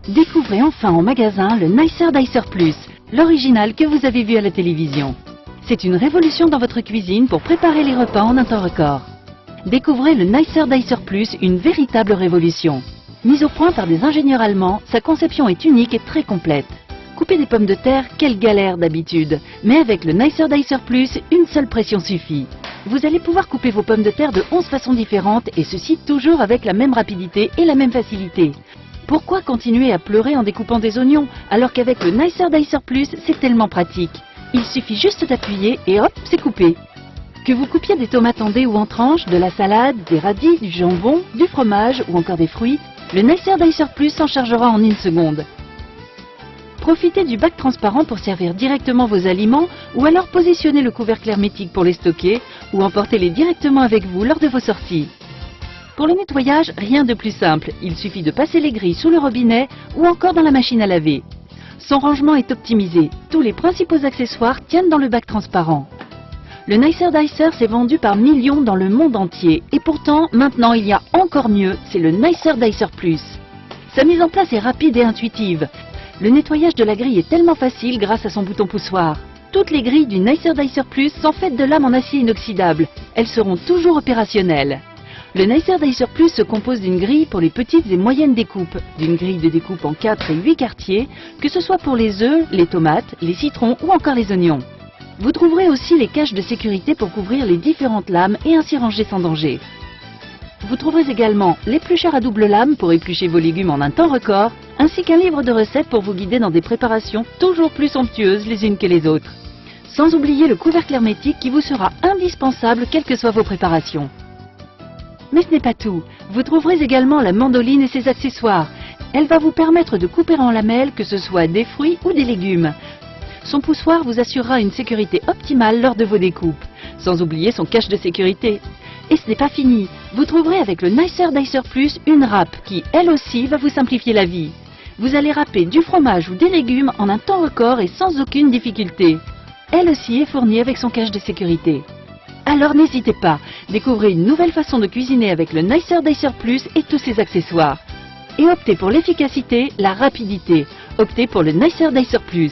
Découvrez enfin en magasin le Nicer Dicer Plus, l'original que vous avez vu à la télévision. C'est une révolution dans votre cuisine pour préparer les repas en un temps record. Découvrez le Nicer Dicer Plus, une véritable révolution. Mise au point par des ingénieurs allemands, sa conception est unique et très complète. Couper des pommes de terre, quelle galère d'habitude. Mais avec le Nicer Dicer Plus, une seule pression suffit. Vous allez pouvoir couper vos pommes de terre de 11 façons différentes et ceci toujours avec la même rapidité et la même facilité. Pourquoi continuer à pleurer en découpant des oignons alors qu'avec le Nicer Dicer Plus, c'est tellement pratique. Il suffit juste d'appuyer et hop, c'est coupé. Que vous coupiez des tomates en dés ou en tranches, de la salade, des radis, du jambon, du fromage ou encore des fruits, le Nicer Dicer Plus s'en chargera en une seconde. Profitez du bac transparent pour servir directement vos aliments ou alors positionnez le couvercle hermétique pour les stocker ou emportez-les directement avec vous lors de vos sorties. Pour le nettoyage, rien de plus simple. Il suffit de passer les grilles sous le robinet ou encore dans la machine à laver. Son rangement est optimisé. Tous les principaux accessoires tiennent dans le bac transparent. Le Nicer Dicer s'est vendu par millions dans le monde entier. Et pourtant, maintenant il y a encore mieux, c'est le Nicer Dicer Plus. Sa mise en place est rapide et intuitive. Le nettoyage de la grille est tellement facile grâce à son bouton poussoir. Toutes les grilles du Nicer Dicer Plus sont faites de lames en acier inoxydable. Elles seront toujours opérationnelles. Le Nicer Dicer Plus se compose d'une grille pour les petites et moyennes découpes, d'une grille de découpe en 4 et 8 quartiers, que ce soit pour les œufs, les tomates, les citrons ou encore les oignons. Vous trouverez aussi les caches de sécurité pour couvrir les différentes lames et ainsi ranger sans danger. Vous trouverez également l'éplucheur à double lame pour éplucher vos légumes en un temps record, ainsi qu'un livre de recettes pour vous guider dans des préparations toujours plus somptueuses les unes que les autres. Sans oublier le couvercle hermétique qui vous sera indispensable quelles que soient vos préparations. Mais ce n'est pas tout. Vous trouverez également la mandoline et ses accessoires. Elle va vous permettre de couper en lamelles que ce soit des fruits ou des légumes. Son poussoir vous assurera une sécurité optimale lors de vos découpes, sans oublier son cache de sécurité. Et ce n'est pas fini, vous trouverez avec le Nicer Dicer Plus une râpe qui, elle aussi, va vous simplifier la vie. Vous allez râper du fromage ou des légumes en un temps record et sans aucune difficulté. Elle aussi est fournie avec son cache de sécurité. Alors n'hésitez pas, découvrez une nouvelle façon de cuisiner avec le Nicer Dicer Plus et tous ses accessoires. Et optez pour l'efficacité, la rapidité. Optez pour le Nicer Dicer Plus.